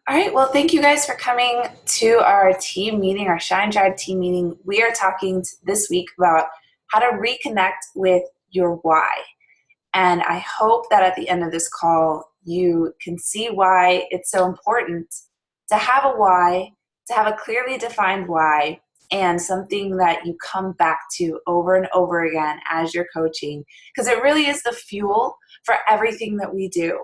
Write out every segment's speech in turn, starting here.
All right, well, thank you guys for coming to our team meeting, our Shine Tribe team meeting. We are talking this week about how to reconnect with your why. And I hope that at the end of this call, you can see why it's so important to have a why, to have a clearly defined why, and something that you come back to over and over again as you're coaching, because it really is the fuel for everything that we do.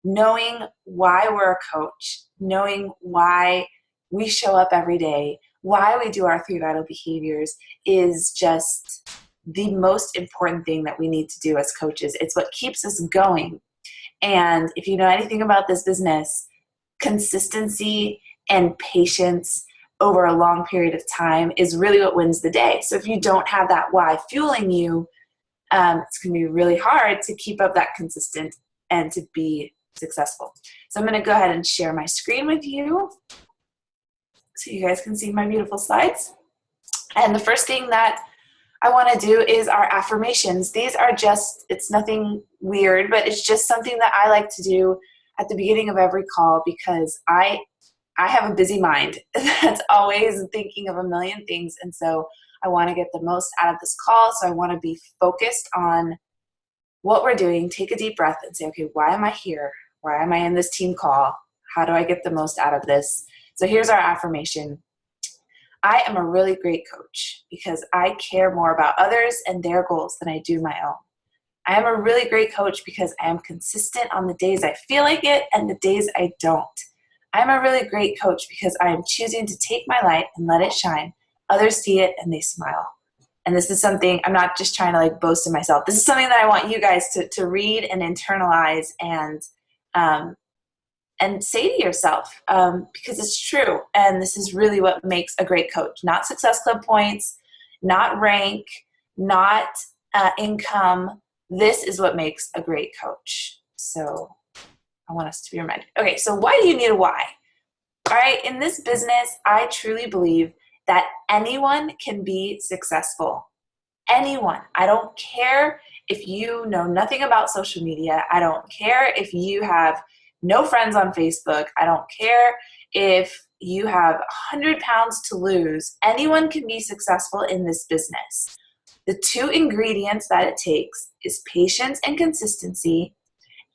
Knowing why we're a coach, knowing why we show up every day, why we do our three vital behaviors is just the most important thing that we need to do as coaches. It's what keeps us going. And if you know anything about this business, consistency and patience over a long period of time is really what wins the day. So if you don't have that why fueling you, it's going to be really hard to keep up that consistent and to be successful. So I'm going to go ahead and share my screen with you so you guys can see my beautiful slides. And the first thing that I want to do is our affirmations. These are just, it's nothing weird, but it's just something that I like to do at the beginning of every call because I have a busy mind that's always thinking of a million things. And so I want to get the most out of this call. So I want to be focused on what we're doing. Take a deep breath and say, okay, why am I here? Why am I in this team call? How do I get the most out of this? So here's our affirmation. I am a really great coach because I care more about others and their goals than I do my own. I am a really great coach because I am consistent on the days I feel like it and the days I don't. I'm a really great coach because I am choosing to take my light and let it shine. Others see it and they smile. And this is something, I'm not just trying to like boast of myself. This is something that I want you guys to read and internalize and say to yourself, because it's true. And this is really what makes a great coach. Not Success Club points, not rank, not income. This is what makes a great coach. So I want us to be reminded. Okay, so why do you need a why? All right, in this business, I truly believe that anyone can be successful. Anyone. I don't care if you know nothing about social media. I don't care if you have no friends on Facebook. I don't care if you have 100 pounds to lose. Anyone can be successful in this business. The two ingredients that it takes is patience and consistency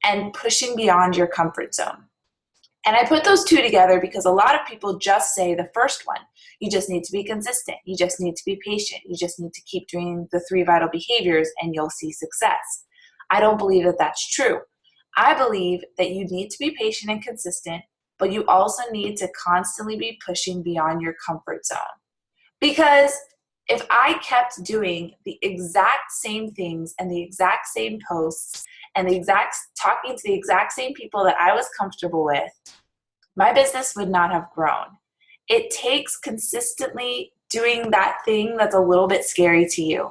and pushing beyond your comfort zone. And I put those two together because a lot of people just say the first one. You just need to be consistent. You just need to be patient. You just need to keep doing the three vital behaviors and you'll see success. I don't believe that that's true. I believe that you need to be patient and consistent, but you also need to constantly be pushing beyond your comfort zone. Because if I kept doing the exact same things and the exact same posts and talking to the exact same people that I was comfortable with, my business would not have grown. It takes consistently doing that thing that's a little bit scary to you.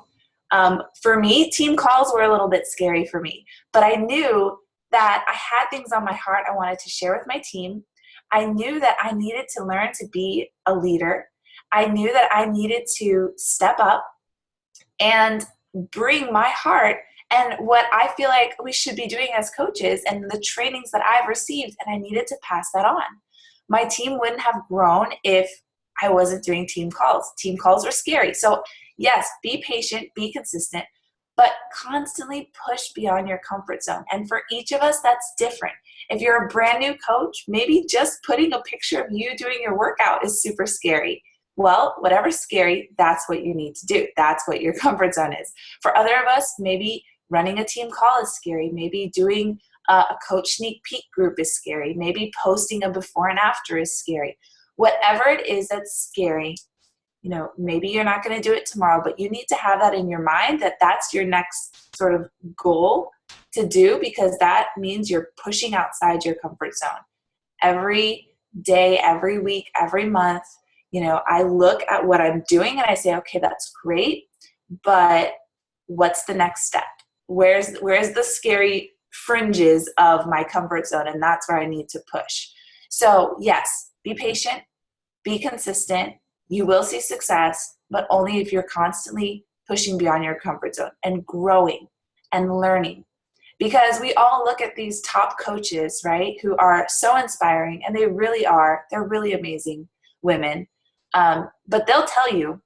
For me, team calls were a little bit scary for me, but I knew that I had things on my heart I wanted to share with my team. I knew that I needed to learn to be a leader. I knew that I needed to step up and bring my heart and what I feel like we should be doing as coaches and the trainings that I've received, and I needed to pass that on. My team wouldn't have grown if I wasn't doing team calls. Team calls were scary. So yes, be patient, be consistent, but constantly push beyond your comfort zone. And for each of us, that's different. If you're a brand new coach, maybe just putting a picture of you doing your workout is super scary. Well, whatever's scary, that's what you need to do. That's what your comfort zone is. For other of us, maybe running a team call is scary. Maybe doing a coach sneak peek group is scary. Maybe posting a before and after is scary. Whatever it is that's scary, maybe you're not going to do it tomorrow, but you need to have that in your mind that that's your next sort of goal to do, because that means you're pushing outside your comfort zone. Every day, every week, every month, I look at what I'm doing and I say, okay, that's great, but what's the next step? Where's the scary fringes of my comfort zone? And that's where I need to push. So yes, be patient, be consistent. You will see success, but only if you're constantly pushing beyond your comfort zone and growing and learning. Because we all look at these top coaches, right, who are so inspiring, and they really are. They're really amazing women. But they'll tell you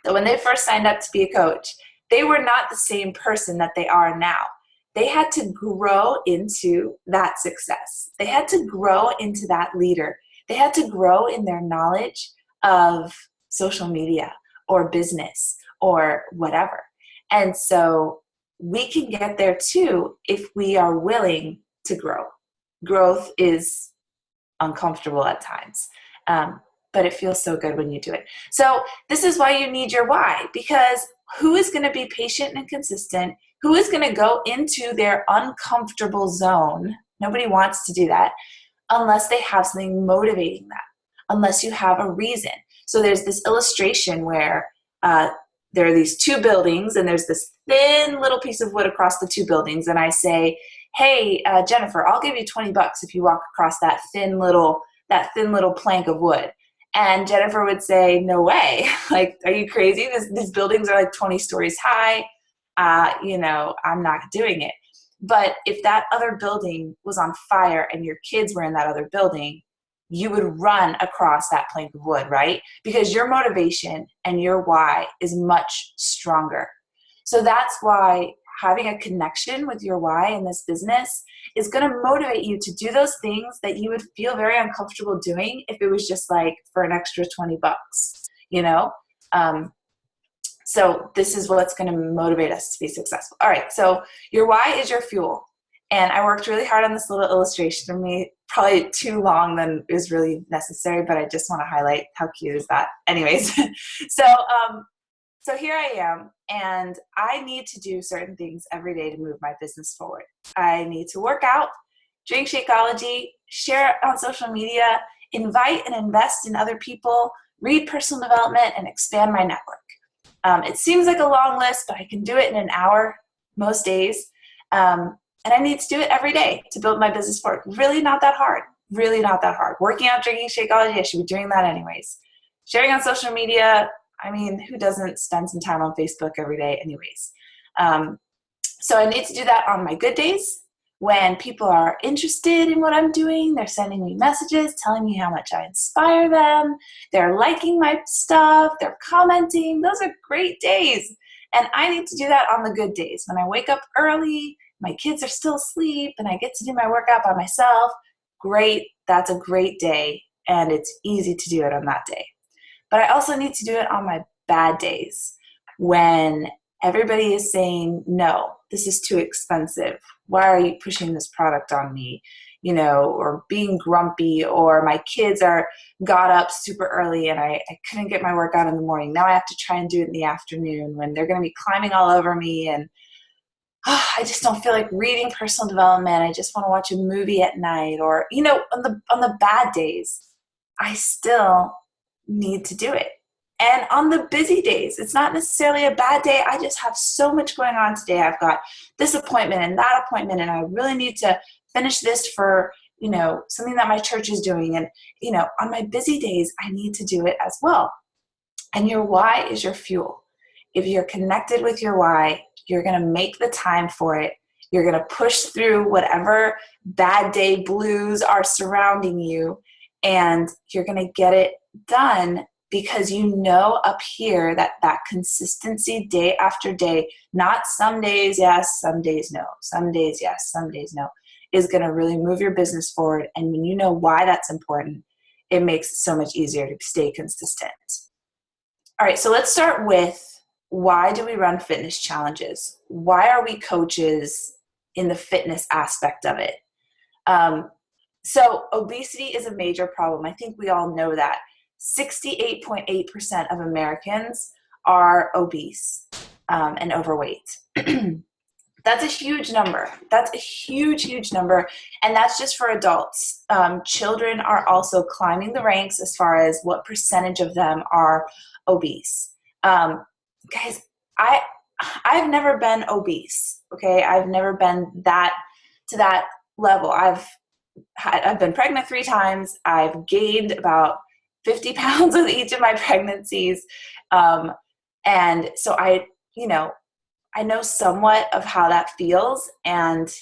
that when they first signed up to be a coach, they were not the same person that they are now. They had to grow into that success. They had to grow into that leader. They had to grow in their knowledge of social media or business or whatever. And so we can get there too if we are willing to grow. Growth is uncomfortable at times, but it feels so good when you do it. So this is why you need your why, because who is going to be patient and consistent? Who is going to go into their uncomfortable zone? Nobody wants to do that unless they have something motivating them, unless you have a reason. So there's this illustration where there are these two buildings, and there's this thin little piece of wood across the two buildings, and I say, hey, Jennifer, I'll give you $20 if you walk across that thin little plank of wood. And Jennifer would say, no way. Like, are you crazy? These buildings are like 20 stories high. I'm not doing it. But if that other building was on fire and your kids were in that other building, you would run across that plank of wood, right? Because your motivation and your why is much stronger. So that's why having a connection with your why in this business is going to motivate you to do those things that you would feel very uncomfortable doing if it was just like for an extra $20, So this is what's going to motivate us to be successful. All right, so your why is your fuel. And I worked really hard on this little illustration for me, probably too long than is really necessary, but I just want to highlight how cute is that. Anyways, so here I am, and I need to do certain things every day to move my business forward. I need to work out, drink Shakeology, share it on social media, invite and invest in other people, read personal development, and expand my network. It seems like a long list, but I can do it in an hour most days. And I need to do it every day to build my business forward. Really not that hard. Really not that hard. Working out, drinking Shakeology, I should be doing that anyways. Sharing on social media, I mean, who doesn't spend some time on Facebook every day anyways? So I need to do that on my good days when people are interested in what I'm doing. They're sending me messages, telling me how much I inspire them. They're liking my stuff. They're commenting. Those are great days. And I need to do that on the good days. When I wake up early, my kids are still asleep, and I get to do my workout by myself. Great. That's a great day. And it's easy to do it on that day. But I also need to do it on my bad days when everybody is saying, no, this is too expensive. Why are you pushing this product on me? Or being grumpy, or my kids got up super early and I couldn't get my workout in the morning. Now I have to try and do it in the afternoon when they're going to be climbing all over me, and I just don't feel like reading personal development. I just want to watch a movie at night, or, on the bad days, I still need to do it. And on the busy days, it's not necessarily a bad day. I just have so much going on today. I've got this appointment and that appointment, and I really need to finish this for, something that my church is doing. And, on my busy days, I need to do it as well. And your why is your fuel. If you're connected with your why, you're going to make the time for it. You're going to push through whatever bad day blues are surrounding you, and you're going to get it done because up here that consistency day after day, not some days yes, some days no, some days yes, some days no, is going to really move your business forward. And when you know why that's important, it makes it so much easier to stay consistent. All right, so let's start with, why do we run fitness challenges? Why are we coaches in the fitness aspect of it? So obesity is a major problem. I think we all know that. 68.8% of Americans are obese and overweight. That's a huge number. That's a huge, huge number. And that's just for adults. Children are also climbing the ranks as far as what percentage of them are obese. Guys, I've never been obese. Okay, I've never been to that level. I've been pregnant 3 times. I've gained about 50 pounds with each of my pregnancies. And so I know somewhat of how that feels. And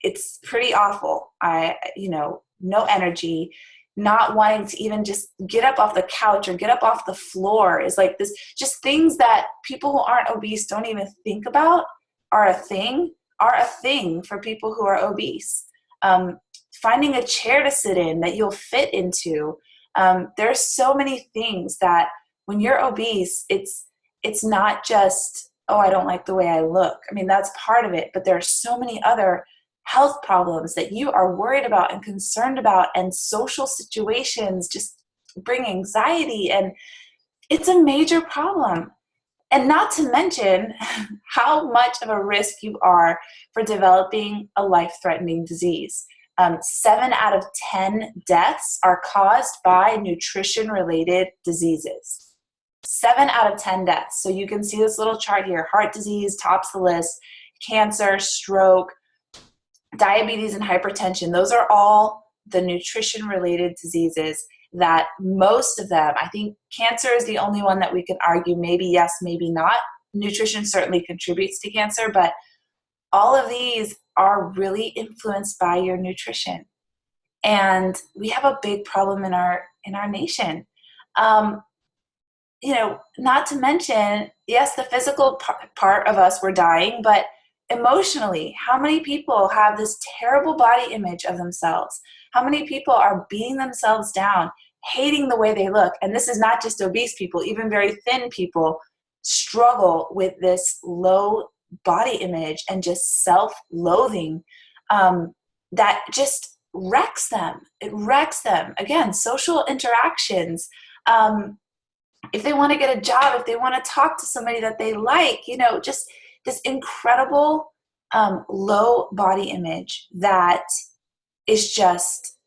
it's pretty awful. No energy, not wanting to even just get up off the couch or get up off the floor is like this, just things that people who aren't obese don't even think about are a thing for people who are obese. Finding a chair to sit in that you'll fit into. There's so many things that when you're obese, it's not just, oh, I don't like the way I look. I mean, that's part of it, but there are so many other health problems that you are worried about and concerned about, and social situations just bring anxiety, and it's a major problem. And not to mention how much of a risk you are for developing a life-threatening disease. 7 out of 10 deaths are caused by nutrition-related diseases. 7 out of 10 deaths. So you can see this little chart here. Heart disease tops the list. Cancer, stroke, diabetes, and hypertension. Those are all the nutrition-related diseases that most of them, I think cancer is the only one that we can argue maybe yes, maybe not. Nutrition certainly contributes to cancer, but all of these are really influenced by your nutrition. And we have a big problem in our nation. Not to mention, yes, the physical part of us, we're dying, but emotionally, how many people have this terrible body image of themselves? How many people are beating themselves down, hating the way they look? And this is not just obese people, even very thin people struggle with this low body image and just self-loathing that just wrecks them. It wrecks them. Again, social interactions. If they want to get a job, if they want to talk to somebody that they like, just this incredible low body image that is just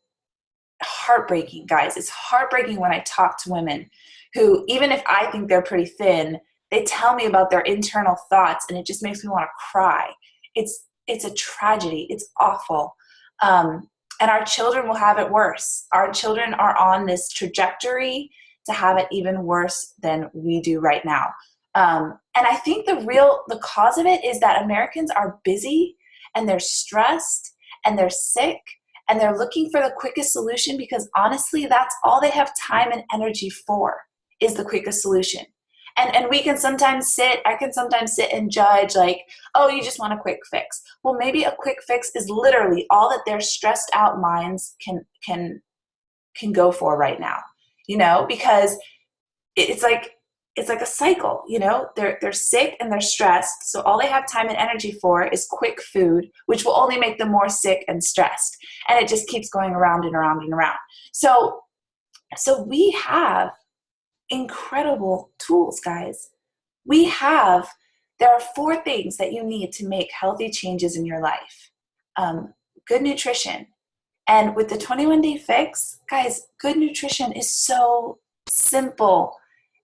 heartbreaking, guys. It's heartbreaking when I talk to women who, even if I think they're pretty thin, they tell me about their internal thoughts, and it just makes me want to cry. It's a tragedy. It's awful. And our children will have it worse. Our children are on this trajectory to have it even worse than we do right now. And I think the cause of it is that Americans are busy, and they're stressed, and they're sick, and they're looking for the quickest solution, because honestly, that's all they have time and energy for, is the quickest solution. And I can sometimes sit and judge, like, oh, you just want a quick fix. Well, maybe a quick fix is literally all that their stressed out minds can go for right now, because it's like a cycle, they're sick and they're stressed. So all they have time and energy for is quick food, which will only make them more sick and stressed. And it just keeps going around and around and around. So we have incredible tools, guys. There are 4 things that you need to make healthy changes in your life. Good nutrition. And with the 21-day fix, guys, good nutrition is so simple.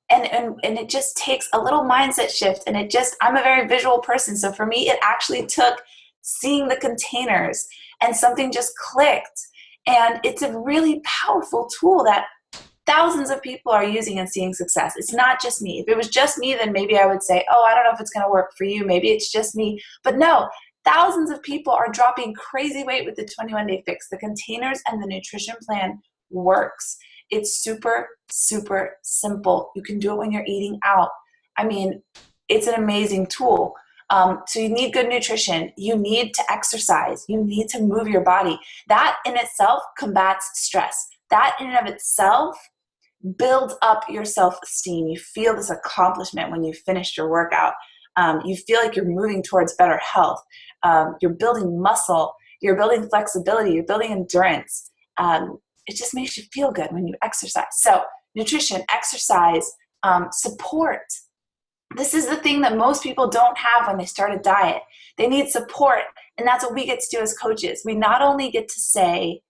And it just takes a little mindset shift. And I'm a very visual person. So for me, it actually took seeing the containers, and something just clicked. And it's a really powerful tool that thousands of people are using and seeing success. It's not just me. If it was just me, then maybe I would say, oh, I don't know if it's going to work for you. Maybe it's just me. But no, thousands of people are dropping crazy weight with the 21-day fix. The containers and the nutrition plan works. It's super, super simple. You can do it when you're eating out. I mean, it's an amazing tool. So you need good nutrition. You need to exercise. You need to move your body. That in itself combats stress. That in and of itself builds up your self-esteem. You feel this accomplishment when you finished your workout. You feel like you're moving towards better health. You're building muscle. You're building flexibility. You're building endurance. It just makes you feel good when you exercise. So nutrition, exercise, support. This is the thing that most people don't have when they start a diet. They need support. And that's what we get to do as coaches. We not only get to say,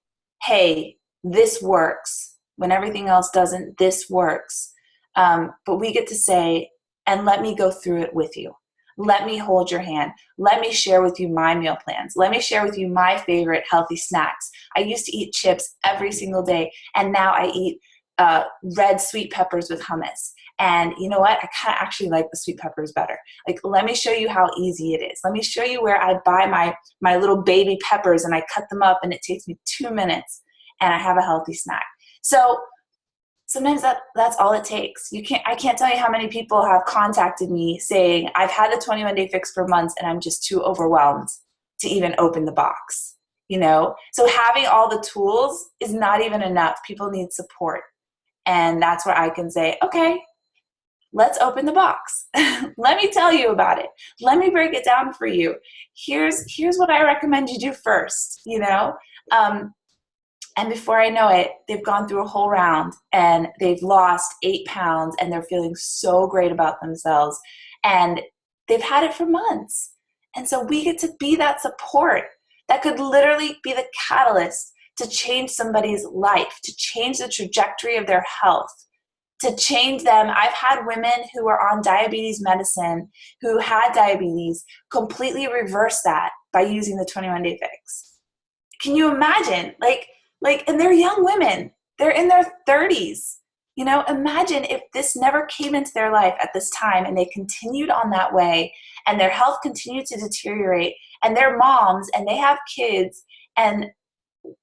hey, this works, when everything else doesn't, this works. But we get to say, and let me go through it with you. Let me hold your hand. Let me share with you my meal plans. Let me share with you my favorite healthy snacks. I used to eat chips every single day, and now I eat red sweet peppers with hummus. And you know what? I kind of actually like the sweet peppers better. Like, let me show you how easy it is. Let me show you where I buy my little baby peppers and I cut them up and it takes me 2 minutes and I have a healthy snack. So sometimes that's all it takes. I can't tell you how many people have contacted me saying, I've had the 21 Day Fix for months and I'm just too overwhelmed to even open the box, you know? So having all the tools is not even enough. People need support. And that's where I can say, okay, let's open the box. Let me tell you about it. Let me break it down for you. Here's what I recommend you do first, you know? And before I know it, they've gone through a whole round and they've lost 8 pounds and they're feeling so great about themselves. And they've had it for months. And so we get to be that support that could literally be the catalyst to change somebody's life, to change the trajectory of their health, to change them. I've had women who are on diabetes medicine, who had diabetes, completely reverse that by using the 21 Day Fix. Can you imagine? And they're young women. They're in their 30s. You know, imagine if this never came into their life at this time and they continued on that way and their health continued to deteriorate and they're moms and they have kids and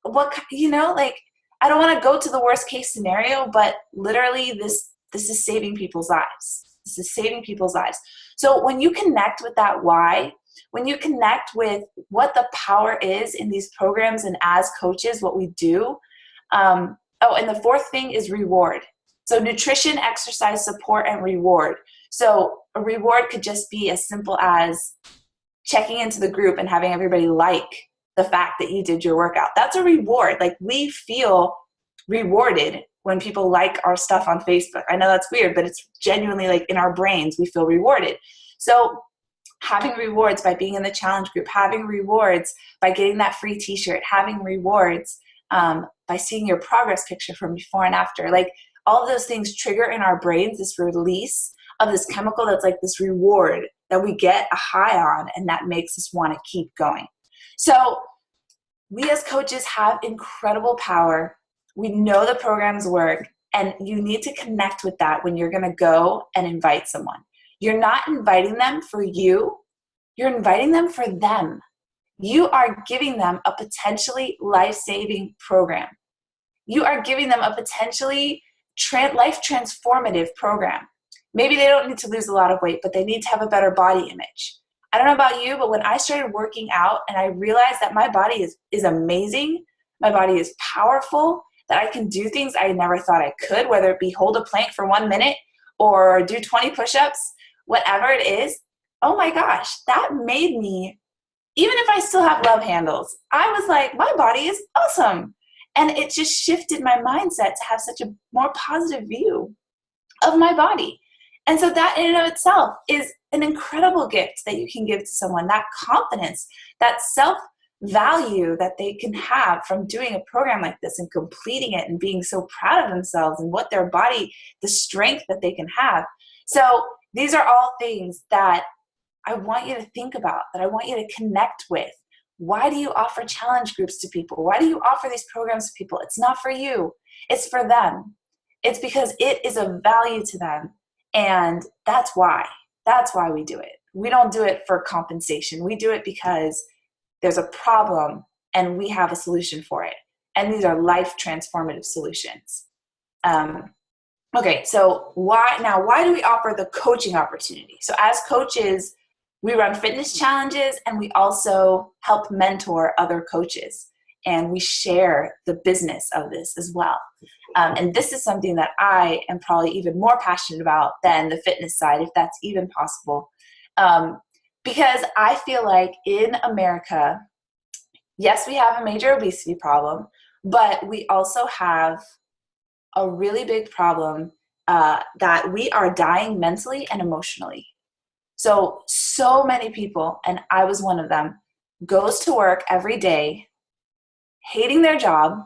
I don't want to go to the worst case scenario, but literally this is saving people's lives. This is saving people's lives. So when you connect with that why, when you connect with what the power is in these programs and as coaches, what we do. And the fourth thing is reward. So nutrition, exercise, support, and reward. So a reward could just be as simple as checking into the group and having everybody like the fact that you did your workout. That's a reward. Like, we feel rewarded when people like our stuff on Facebook. I know that's weird, but it's genuinely like in our brains, we feel rewarded. So having rewards by being in the challenge group, having rewards by getting that free t-shirt, having rewards by seeing your progress picture from before and after, like all of those things trigger in our brains this release of this chemical that's like this reward that we get a high on, and that makes us want to keep going. So we as coaches have incredible power. We know the programs work, and you need to connect with that when you're going to go and invite someone. You're not inviting them for you. You're inviting them for them. You are giving them a potentially life-saving program. You are giving them a potentially life-transformative program. Maybe they don't need to lose a lot of weight, but they need to have a better body image. I don't know about you, but when I started working out and I realized that my body is amazing, my body is powerful, that I can do things I never thought I could, whether it be hold a plank for 1 minute or do 20 push-ups, whatever it is, oh my gosh, that made me, even if I still have love handles, I was like, my body is awesome. And it just shifted my mindset to have such a more positive view of my body. And so that in and of itself is an incredible gift that you can give to someone, that confidence, that self-value that they can have from doing a program like this and completing it and being so proud of themselves and what their body, the strength that they can have. So these are all things that I want you to think about, that I want you to connect with. Why do you offer challenge groups to people? Why do you offer these programs to people? It's not for you. It's for them. It's because it is of value to them. And that's why. That's why we do it. We don't do it for compensation. We do it because there's a problem and we have a solution for it. And these are life transformative solutions. Okay, so why do we offer the coaching opportunity? So as coaches, we run fitness challenges and we also help mentor other coaches. And we share the business of this as well. And this is something that I am probably even more passionate about than the fitness side, if that's even possible. Because I feel like in America, yes, we have a major obesity problem, but we also have a really big problem that we are dying mentally and emotionally. So many people, and I was one of them, goes to work every day hating their job,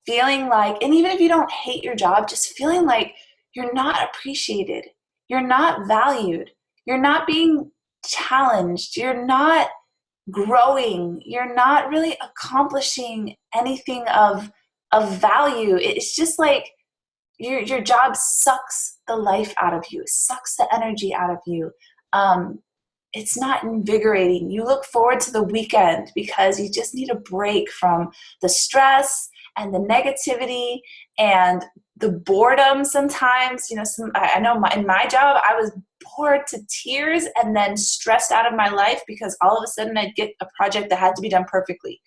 feeling like, and even if you don't hate your job, just feeling like you're not appreciated, you're not valued, you're not being challenged, you're not growing, you're not really accomplishing anything of value. It's just like your job sucks the life out of you, sucks the energy out of you. Um, it's not invigorating. You look forward to the weekend because you just need a break from the stress and the negativity and the boredom sometimes. You know, I know in my job, I was bored to tears and then stressed out of my life because all of a sudden I'd get a project that had to be done perfectly.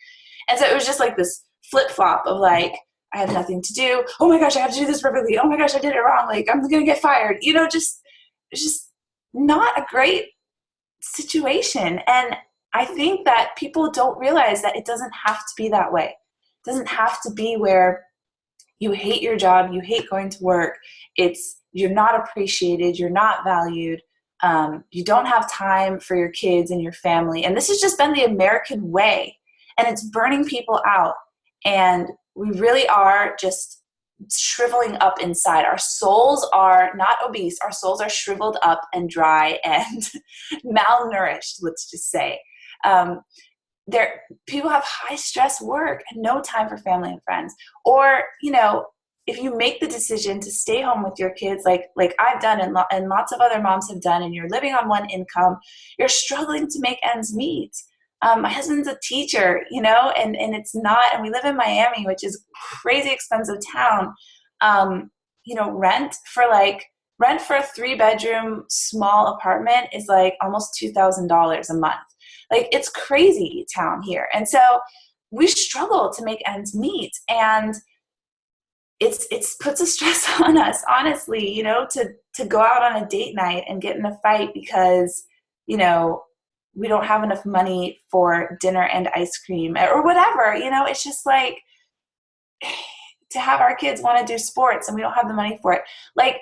And so it was just like this flip flop of like, I have nothing to do. Oh my gosh, I have to do this perfectly. Oh my gosh, I did it wrong. Like, I'm going to get fired. You know, it's just not a great situation. And I think that people don't realize that it doesn't have to be that way. It doesn't have to be where you hate your job, you hate going to work. You're not appreciated, you're not valued. You don't have time for your kids and your family. And this has just been the American way. And it's burning people out. And we really are just shriveling up inside. Our souls are not obese. Our souls are shriveled up and dry and malnourished, let's just say. People have high stress work and no time for family and friends. Or, you know, if you make the decision to stay home with your kids, like I've done and lots of other moms have done, and you're living on one income, you're struggling to make ends meet. My husband's a teacher, you know, and it's not, and we live in Miami, which is a crazy expensive town. You know, rent for a 3-bedroom small apartment is like almost $2,000 a month. Like, it's crazy town here. And so we struggle to make ends meet, and it's puts a stress on us, honestly, you know, to go out on a date night and get in a fight because, you know, we don't have enough money for dinner and ice cream or whatever. You know, it's just like, to have our kids want to do sports and we don't have the money for it. Like,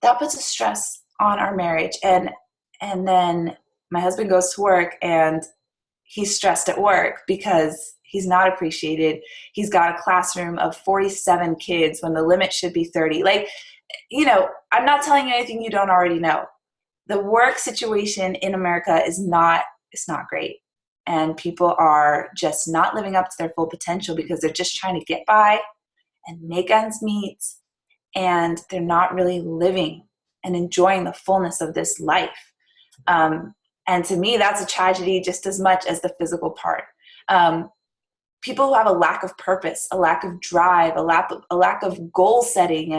that puts a stress on our marriage. And then my husband goes to work and he's stressed at work because he's not appreciated. He's got a classroom of 47 kids when the limit should be 30. Like, you know, I'm not telling you anything you don't already know. The work situation in America it's not great. And people are just not living up to their full potential because they're just trying to get by and make ends meet. And they're not really living and enjoying the fullness of this life. And to me, that's a tragedy just as much as the physical part. People who have a lack of purpose, a lack of drive, a lack of goal setting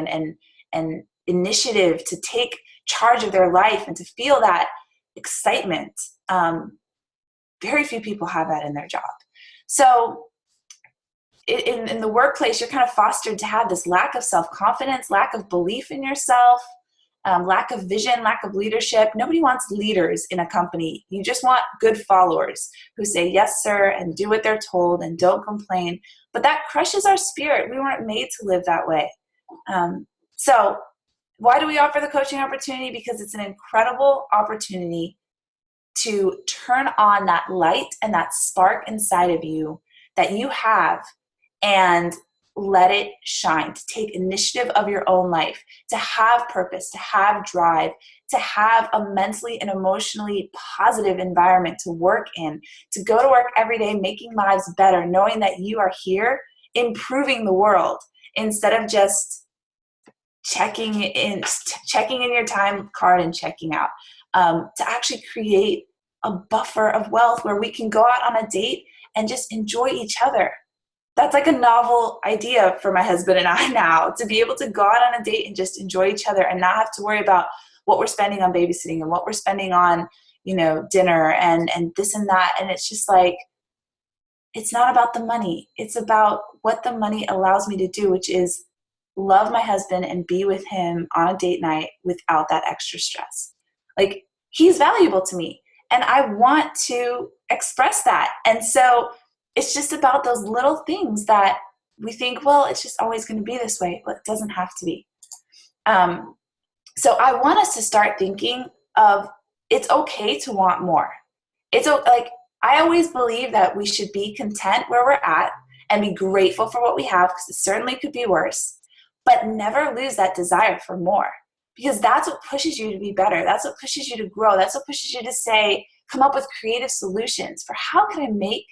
and initiative to take charge of their life and to feel that excitement. Very few people have that in their job. So in the workplace, you're kind of fostered to have this lack of self-confidence, lack of belief in yourself, lack of vision, lack of leadership. Nobody wants leaders in a company. You just want good followers who say, yes, sir, and do what they're told and don't complain. But that crushes our spirit. We weren't made to live that way. So why do we offer the coaching opportunity? Because it's an incredible opportunity to turn on that light and that spark inside of you that you have and let it shine, to take initiative of your own life, to have purpose, to have drive, to have a mentally and emotionally positive environment to work in, to go to work every day, making lives better, knowing that you are here improving the world instead of just checking in your time card and checking out, to actually create a buffer of wealth where we can go out on a date and just enjoy each other. That's like a novel idea for my husband and I now, to be able to go out on a date and just enjoy each other and not have to worry about what we're spending on babysitting and what we're spending on, you know, dinner and this and that. And it's just like, it's not about the money. It's about what the money allows me to do, which is love my husband and be with him on a date night without that extra stress. Like, he's valuable to me and I want to express that. And so it's just about those little things that we think, well, it's just always going to be this way, but it doesn't have to be. So I want us to start thinking of, it's okay to want more. It's like, I always believe that we should be content where we're at and be grateful for what we have, because it certainly could be worse, but never lose that desire for more, because that's what pushes you to be better. That's what pushes you to grow. That's what pushes you to say, come up with creative solutions for how can I make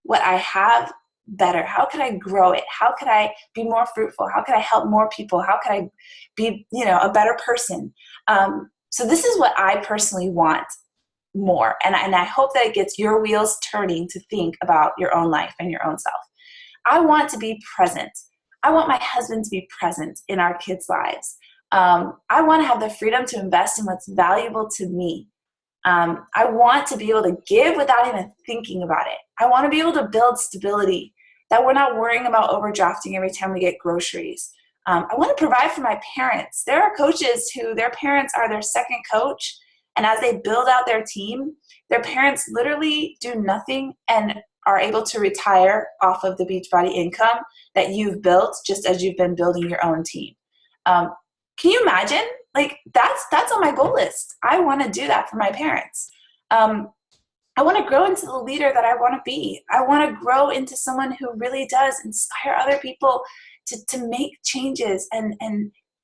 what I have better? How could I grow it? How could I be more fruitful? How could I help more people? How could I be, a better person? So this is what I personally want more. And I hope that it gets your wheels turning to think about your own life and your own self. I want to be present. I want my husband to be present in our kids' lives. I want to have the freedom to invest in what's valuable to me. I want to be able to give without even thinking about it. I want to be able to build stability, that we're not worrying about overdrafting every time we get groceries. I want to provide for my parents. There are coaches who their parents are their second coach, and as they build out their team, their parents literally do nothing and are able to retire off of the Beachbody income that you've built just as you've been building your own team. Can you imagine? Like that's on my goal list. I want to do that for my parents. I want to grow into the leader that I want to be. I want to grow into someone who really does inspire other people to make changes and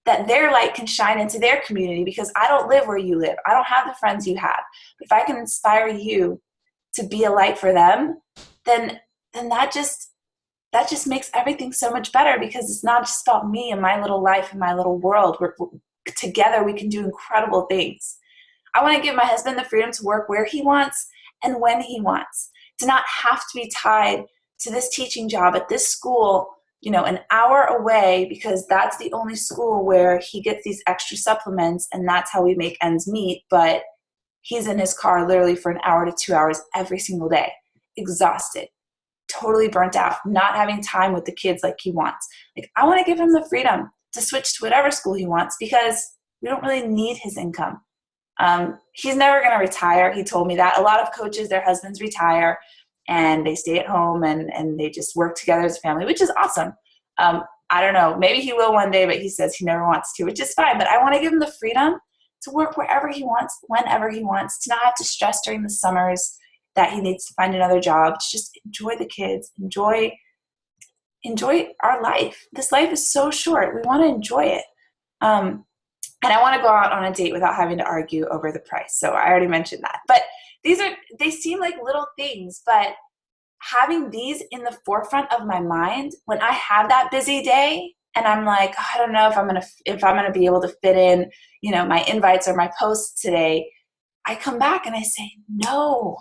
that their light can shine into their community, because I don't live where you live. I don't have the friends you have. But if I can inspire you to be a light for them, then that just makes everything so much better, because it's not just about me and my little life and my little world. Together we can do incredible things. I want to give my husband the freedom to work where he wants and when he wants, to not have to be tied to this teaching job at this school, an hour away, because that's the only school where he gets these extra supplements and that's how we make ends meet. But he's in his car literally for an hour to 2 hours every single day, exhausted, totally burnt out, not having time with the kids like he wants. Like, I want to give him the freedom to switch to whatever school he wants, because we don't really need his income. He's never going to retire. He told me that. A lot of coaches, their husbands retire and they stay at home and they just work together as a family, which is awesome. I don't know. Maybe he will one day, but he says he never wants to, which is fine. But I want to give him the freedom to work wherever he wants, whenever he wants, to not have to stress during the summers that he needs to find another job, to just enjoy the kids, enjoy our life. This life is so short. We want to enjoy it. And I want to go out on a date without having to argue over the price. So I already mentioned that. But they seem like little things, but having these in the forefront of my mind when I have that busy day and I'm like, oh, I don't know if I'm going to be able to fit in, my invites or my posts today, I come back and I say, no.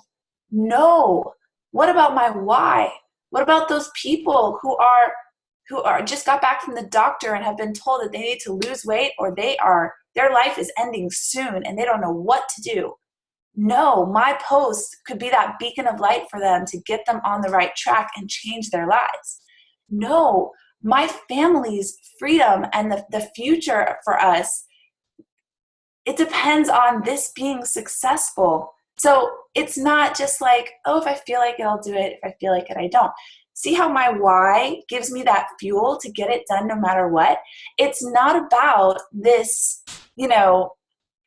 What about my why? What about those people who are just got back from the doctor and have been told that they need to lose weight, or their life is ending soon and they don't know what to do? No, my post could be that beacon of light for them to get them on the right track and change their lives. No, my family's freedom and the future for us, it depends on this being successful. So it's not just like, oh, if I feel like it, I'll do it. If I feel like it, I don't. See how my why gives me that fuel to get it done no matter what? It's not about this,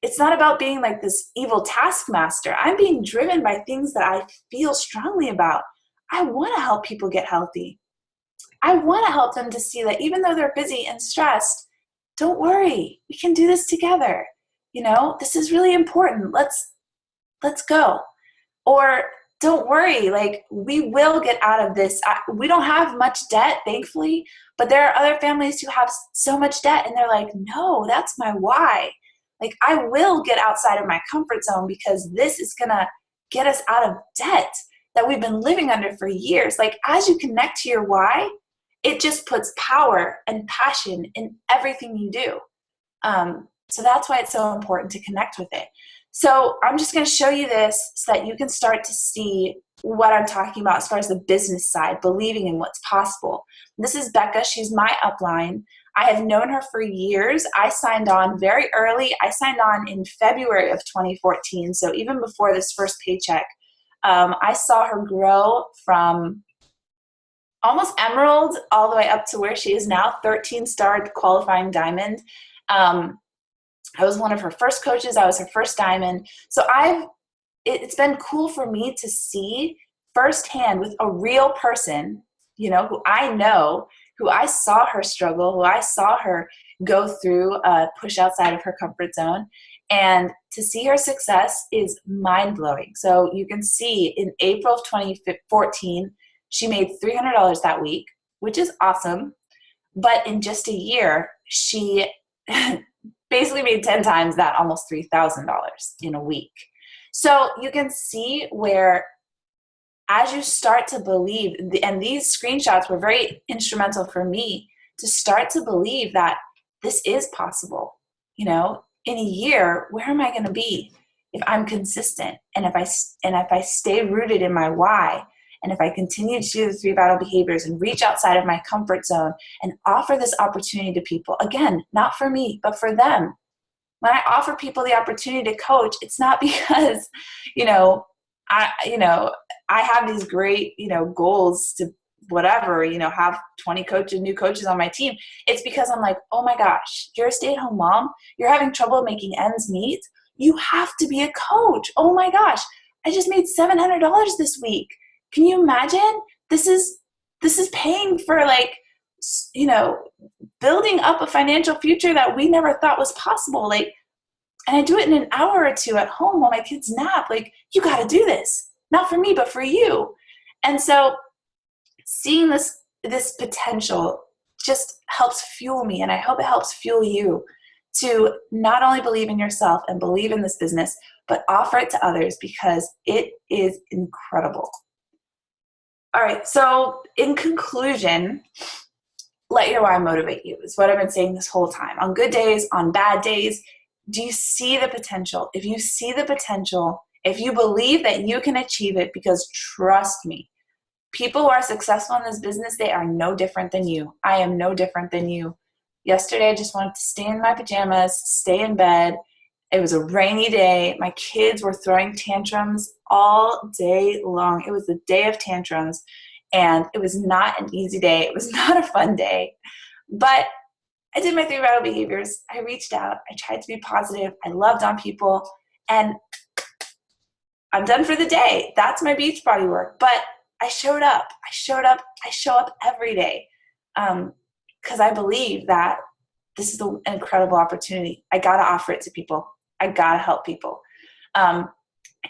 it's not about being like this evil taskmaster. I'm being driven by things that I feel strongly about. I want to help people get healthy. I want to help them to see that even though they're busy and stressed, don't worry, we can do this together. This is really important. Let's go. Or don't worry, like, we will get out of this. We don't have much debt, thankfully, but there are other families who have so much debt and they're like, no, that's my why. Like, I will get outside of my comfort zone because this is going to get us out of debt that we've been living under for years. Like, as you connect to your why, it just puts power and passion in everything you do. So that's why it's so important to connect with it. So I'm just going to show you this so that you can start to see what I'm talking about as far as the business side, believing in what's possible. This is Becca. She's my upline. I have known her for years. I signed on very early. I signed on in February of 2014. So even before this first paycheck, I saw her grow from almost emerald all the way up to where she is now, 13-star qualifying diamond. I was one of her first coaches. I was her first diamond. So it's been cool for me to see firsthand with a real person, who I know, who I saw her struggle, who I saw her go through, push outside of her comfort zone. And to see her success is mind-blowing. So you can see in April of 2014, She made $300 that week, which is awesome. But in just a year, she basically made 10 times that, almost $3,000 in a week. So you can see where, as you start to believe, and these screenshots were very instrumental for me to start to believe that this is possible. You know, in a year, where am I going to be if I'm consistent, and if I stay rooted in my why, and if I continue to do the 3 vital behaviors and reach outside of my comfort zone and offer this opportunity to people, again, not for me, but for them. When I offer people the opportunity to coach, it's not because, I have these great, goals to whatever, have 20 new coaches on my team. It's because I'm like, oh my gosh, you're a stay-at-home mom. You're having trouble making ends meet. You have to be a coach. Oh my gosh, I just made $700 this week. Can you imagine? This is paying for, building up a financial future that we never thought was possible. And I do it in an hour or two at home while my kids nap. You got to do this, not for me, but for you. And so seeing this potential just helps fuel me. And I hope it helps fuel you to not only believe in yourself and believe in this business, but offer it to others, because it is incredible. All right, so in conclusion, let your why motivate you is what I've been saying this whole time. On good days, on bad days, do you see the potential? If you see the potential, if you believe that you can achieve it, because trust me, people who are successful in this business, they are no different than you. I am no different than you. Yesterday, I just wanted to stay in my pajamas, stay in bed. It was a rainy day. My kids were throwing tantrums all day long. It was the day of tantrums, and it was not an easy day. It was not a fun day. But I did my 3 vital behaviors. I reached out. I tried to be positive. I loved on people. And I'm done for the day. That's my Beachbody work. But I showed up. I show up every day, because I believe that this is an incredible opportunity. I got to offer it to people. I got to help people.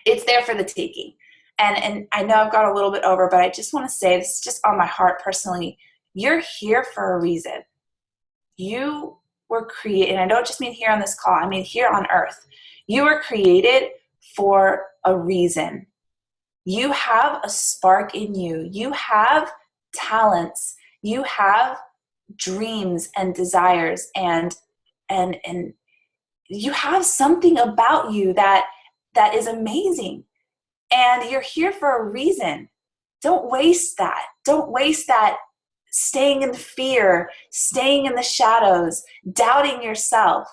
It's there for the taking. And I know I've got a little bit over, but I just want to say, this is just on my heart personally. You're here for a reason. You were created, and I don't just mean here on this call, I mean here on earth. You were created for a reason. You have a spark in you. You have talents. You have dreams and desires, and you have something about you that is amazing. And you're here for a reason. Don't waste that. Don't waste that staying in fear, staying in the shadows, doubting yourself.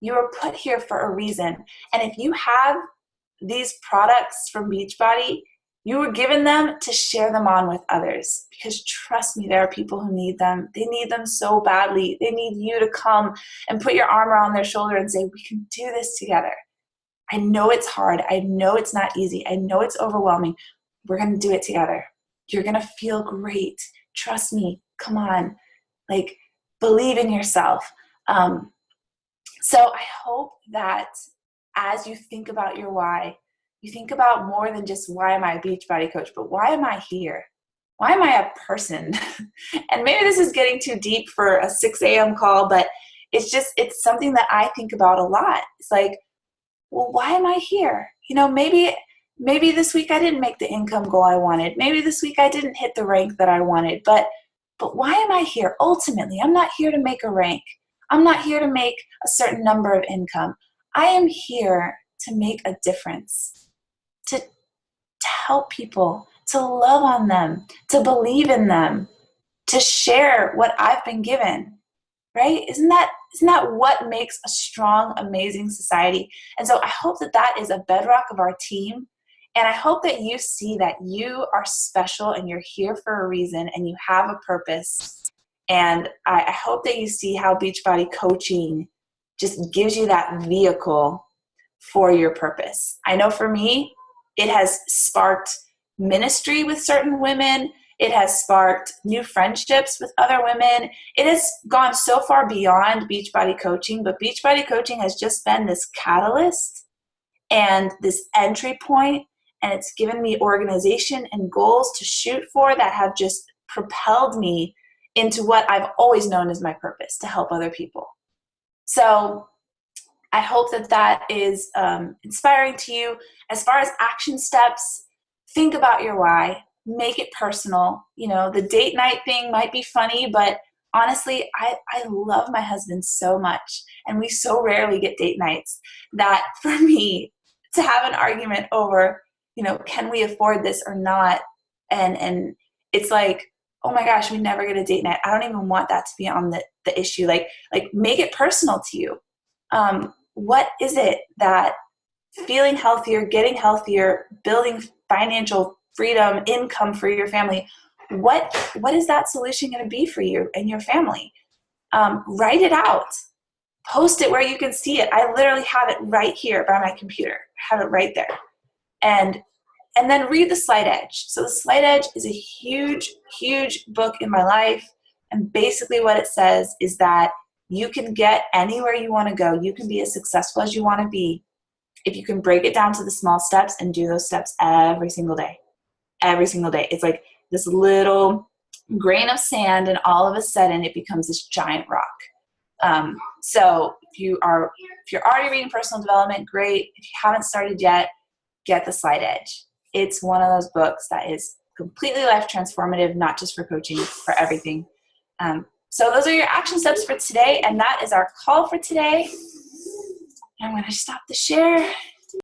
You were put here for a reason. And if you have these products from Beachbody, you were given them to share them on with others, because trust me, there are people who need them. They need them so badly. They need you to come and put your arm around their shoulder and say, we can do this together. I know it's hard. I know it's not easy. I know it's overwhelming. We're going to do it together. You're going to feel great. Trust me. Come on. Believe in yourself. So I hope that as you think about your why, you think about more than just, why am I a Beachbody coach, but why am I here? Why am I a person? And maybe this is getting too deep for a 6 a.m. call, but it's something that I think about a lot. It's well, why am I here? Maybe this week I didn't make the income goal I wanted. Maybe this week I didn't hit the rank that I wanted, but why am I here? Ultimately, I'm not here to make a rank. I'm not here to make a certain number of income. I am here to make a difference, to help people, to love on them, to believe in them, to share what I've been given, right? Isn't that what makes a strong, amazing society? And so I hope that is a bedrock of our team. And I hope that you see that you are special and you're here for a reason and you have a purpose. And I hope that you see how Beachbody coaching just gives you that vehicle for your purpose. I know for me, it has sparked ministry with certain women. It has sparked new friendships with other women. It has gone so far beyond Beachbody coaching, but Beachbody coaching has just been this catalyst and this entry point and it's given me organization and goals to shoot for that have just propelled me into what I've always known as my purpose, to help other people. So I hope that that is inspiring to you. As far as action steps, think about your why, make it personal. You know, the date night thing might be funny, but honestly, I love my husband so much, and we so rarely get date nights that for me to have an argument over, you know, can we afford this or not? And it's like, oh my gosh, we never get a date night. I don't even want that to be on the issue. Like make it personal to you. What is it that feeling healthier, getting healthier, building financial freedom, income for your family, what is that solution going to be for you and your family? Write it out. Post it where you can see it. I literally have it right here by my computer. I have it right there. And then read The Slight Edge. So The Slight Edge is a huge, huge book in my life. And basically what it says is that you can get anywhere you want to go. You can be as successful as you want to be if you can break it down to the small steps and do those steps every single day. Every single day. It's like this little grain of sand, and all of a sudden it becomes this giant rock. So if you're already reading personal development, great. If you haven't started yet, get The Slight Edge. It's one of those books that is completely life transformative, not just for coaching, for everything. So those are your action steps for today, and that is our call for today. I'm going to stop the share.